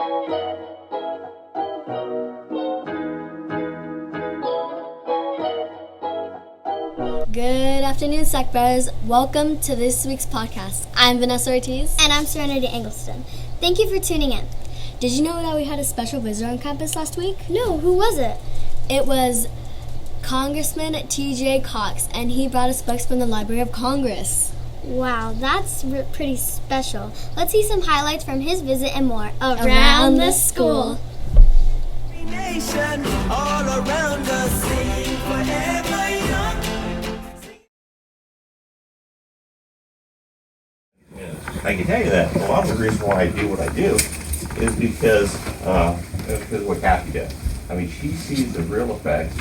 Good afternoon, SAC Bears. Welcome to this week's podcast. I'm Vanessa Ortiz. And I'm Serenity Eggleston. Thank you for tuning in. Did you know that we had a special visitor on campus last week? No, who was it? It was Congressman T.J. Cox, and he brought us books from the Library of Congress. Wow, that's pretty special. Let's see some highlights from his visit and more around the school. Nation, all around us, sing forever young. I can tell you that a lot of the reason why I do what I do is because of what Kathy does. I mean, she sees the real effects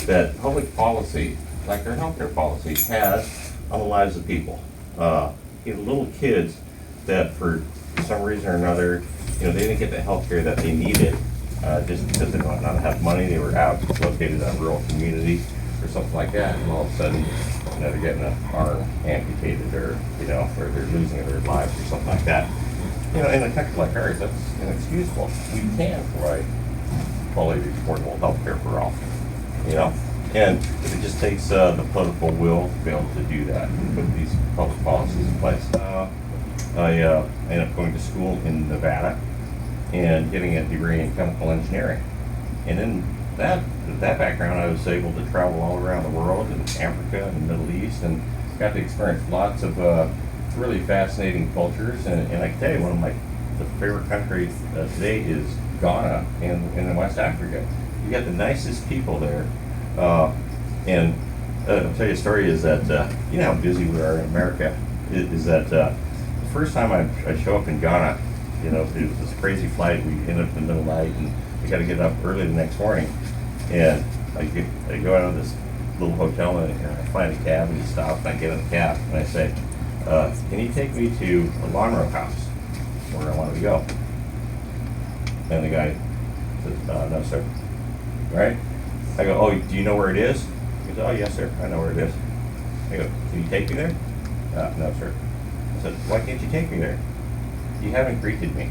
that public policy, like our healthcare policy, has on the lives of people. Little kids that for some reason or another, they didn't get the healthcare that they needed just because they might not have money. They were out located in a rural community or something like that, and all of a sudden, they're getting an arm amputated, or or they're losing their lives or something like that. In a country like ours, that's inexcusable. We can provide quality, affordable health care for all. And it just takes the political will to be able to do that and put these public policies in place. I ended up going to school in Nevada and getting a degree in chemical engineering. And in that background, I was able to travel all around the world, in Africa and the Middle East, and got to experience lots of really fascinating cultures. And I can tell you, one of my favorite countries today is Ghana in West Africa. You got the nicest people there. And I'll tell you a story is that, how busy we are in America, is that the first time I show up in Ghana, it was this crazy flight. We ended up in the middle of the night, and we got to get up early the next morning. And I go out of this little hotel, and I find a cab, and he stops, and I get in the cab, and I say, can you take me to a lawn row house where I want to go? And the guy says, no, sir. Right? I go, oh, do you know where it is? He goes, oh, yes, sir, I know where it is. I go, can you take me there? No, sir. I said, why can't you take me there? You haven't greeted me,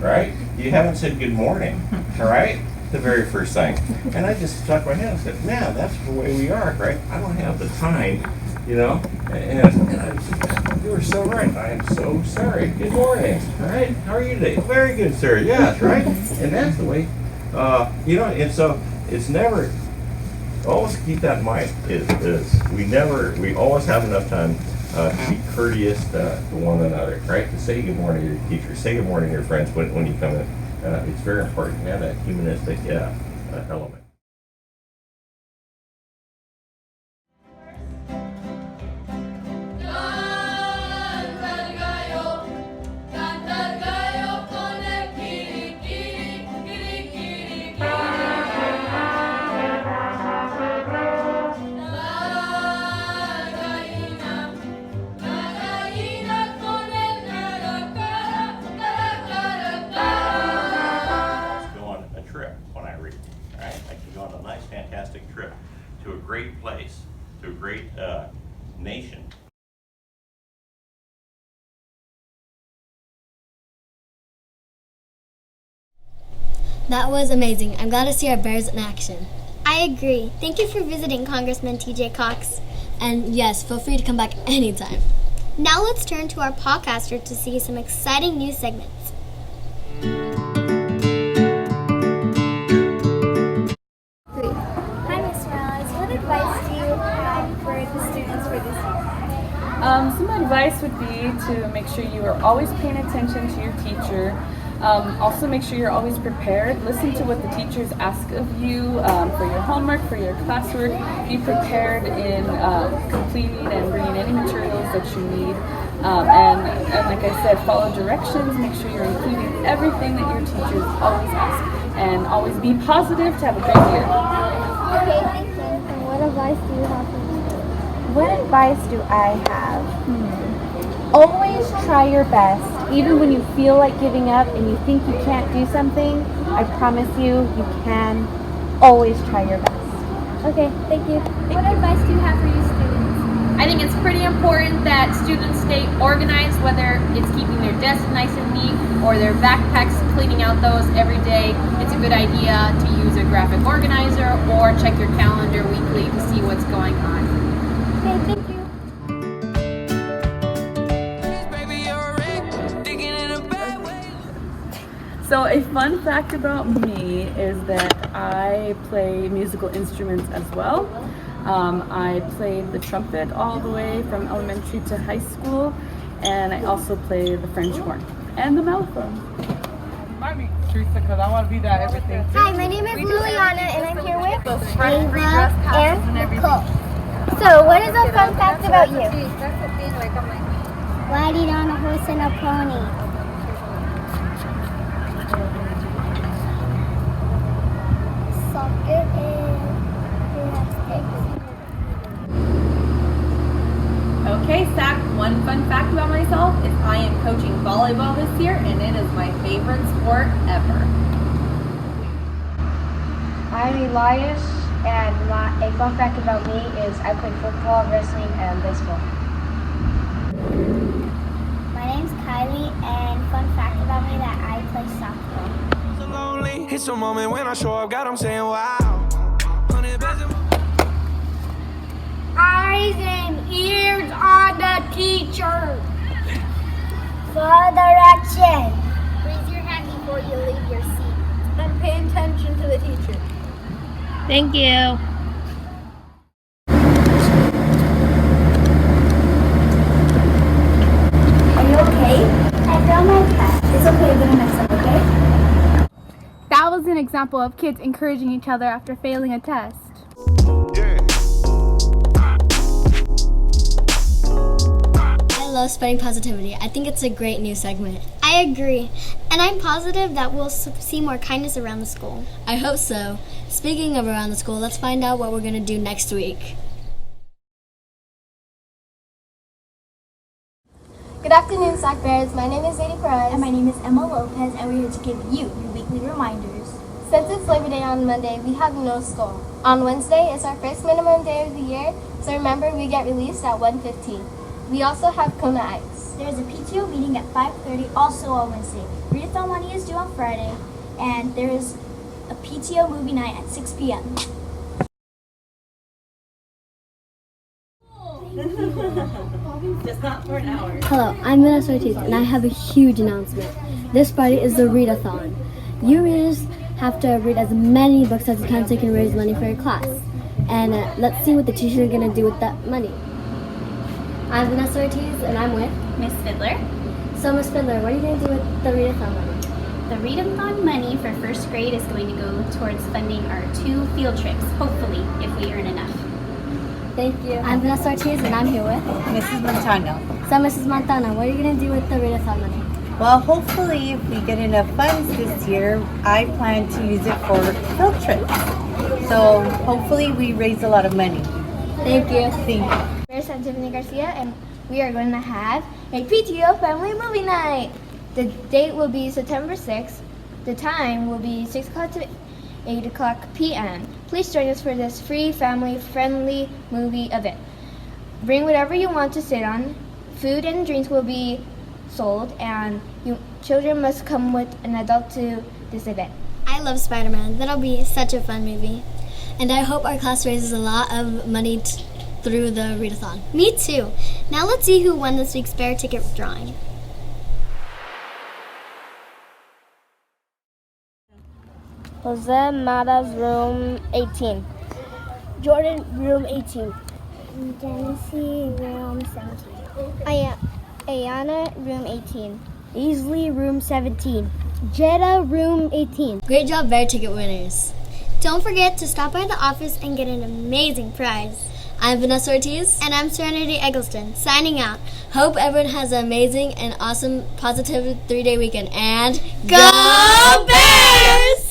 right? You haven't said good morning, all right? The very first thing. And I just stuck my head and said, man, that's the way we are, right? I don't have the time, And I said, you were so right. I am so sorry. Good morning, all right? How are you today? Very good, sir. Yes, right? And that's the way, and so it's never, always keep that in mind, we always have enough time to be courteous to one another, right? To say good morning to your teacher, say good morning to your friends when you come in. It's very important to have that humanistic element. Fantastic trip to a great place, to a great nation. That was amazing. I'm glad to see our Bears in action. I agree. Thank you for visiting Congressman T.J. Cox. And yes, feel free to come back anytime. Now let's turn to our podcaster to see some exciting news segments. Some advice would be to make sure you are always paying attention to your teacher. Also make sure you're always prepared. Listen to what the teachers ask of you for your homework, for your classwork. Be prepared in completing and bringing any materials that you need. And like I said, follow directions. Make sure you're including everything that your teachers always ask. And always be positive to have a great year. Okay, thank you. And what advice do you have for me? What advice do I have? Always try your best. Even when you feel like giving up and you think you can't do something, I promise you, you can. Always try your best. Okay, thank you. What advice do you have for your students? I think it's pretty important that students stay organized, whether it's keeping their desks nice and neat or their backpacks, cleaning out those every day. It's a good idea to use a graphic organizer or check your calendar weekly to see what's going on. Okay, thank you. So a fun fact about me is that I play musical instruments as well. I played the trumpet all the way from elementary to high school, and I also play the French horn and the mellophone. Remind me, Teresa, because I want to be that everything. Hi, my name is Liliana, and I'm here with Ava and Nicole. So, what is a fun fact about you? Riding on a horse and a pony. Soccer and gymnastics. Okay, SAC, one fun fact about myself is I am coaching volleyball this year, and it is my favorite sport ever. I'm Elias, and a fun fact about me is I play football, wrestling, and baseball. My name's Kylie, and fun fact about me that I play softball. So lonely. It's a moment when I show up, God, I'm saying wow. Eyes and ears on the teacher. For direction. Raise your hand before you leave your seat. And pay attention to the teacher. Thank you. Are you okay? I failed my test. It's okay, you're gonna mess up, okay? That was an example of kids encouraging each other after failing a test. I love spreading positivity. I think it's a great new segment. I agree. And I'm positive that we'll see more kindness around the school. I hope so. Speaking of around the school, let's find out what we're going to do next week. Good afternoon, SAC Bears. My name is Zadie Perez. And my name is Emma Lopez, and we're here to give you your weekly reminders. Since it's Labor Day on Monday, we have no school. On Wednesday, it's our first minimum day of the year, so remember we get released at 1:15. We also have Kona Ice. There's a PTO meeting at 5:30 also on Wednesday. Readathon money is due on Friday, and there is a PTO movie night at 6 p.m. Just not for an hour. Hello, I'm Vanessa Ortiz, and I have a huge announcement. This Friday is the Readathon. You readers have to read as many books as you can so you can raise money for your class. And let's see what the teachers are going to do with that money. I'm Vanessa Ortiz, and I'm with Miss Fiddler. So, Miss Fiddler, what are you going to do with the Readathon money? The Readathon money for first grade is going to go towards funding our 2 field trips, hopefully, if we earn enough. Thank you. I'm Vanessa Ortiz, and I'm here with Mrs. Montano. So, Mrs. Montana, what are you going to do with the Readathon money? Well, hopefully, if we get enough funds this year, I plan to use it for field trips. So, hopefully, we raise a lot of money. Thank you. Thank you. I'm Tiffany Garcia, and we are going to have a PTO family movie night. The date will be September 6th. The time will be 6 o'clock to 8 o'clock p.m. Please join us for this free family-friendly movie event. Bring whatever you want to sit on. Food and drinks will be sold, and children must come with an adult to this event. I love Spider-Man. That'll be such a fun movie. And I hope our class raises a lot of money through the Readathon. Me too. Now let's see who won this week's Bear Ticket drawing. Jose Mata's room 18. Jordan, room 18. Genesee, room 17. Ayana, room 18. Easley, room 17. Jetta, room 18. Great job, Bear Ticket winners. Don't forget to stop by the office and get an amazing prize. I'm Vanessa Ortiz. And I'm Serenity Eggleston, signing out. Hope everyone has an amazing and awesome, positive 3-day weekend. And Go Bears!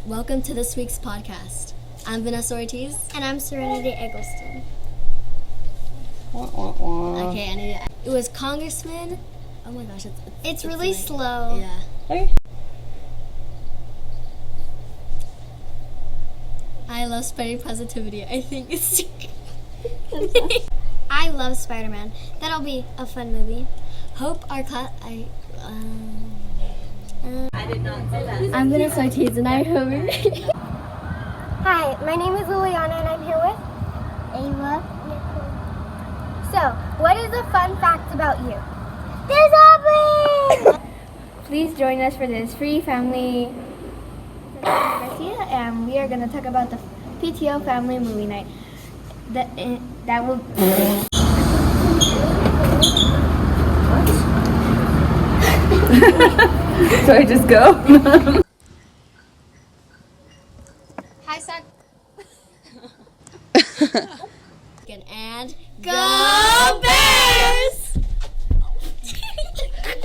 Welcome to this week's podcast. I'm Vanessa Ortiz. And I'm Serenity Eggleston. Okay, I need it. It was Congressman. Oh my gosh, it's really slow. Yeah. Okay. I love spreading positivity. I think it's. I love Spider-Man. That'll be a fun movie. Hope our class. I did not say that. I'm Vanessa Ortiz and I'm Homer. Hi, my name is Liliana and I'm here with Ava. So, what is a fun fact about you? There's Aubrey! Please join us for this free family Garcia, and we are going to talk about the PTO family movie night. That will. So I just go? Hi, SAC. And go Bears!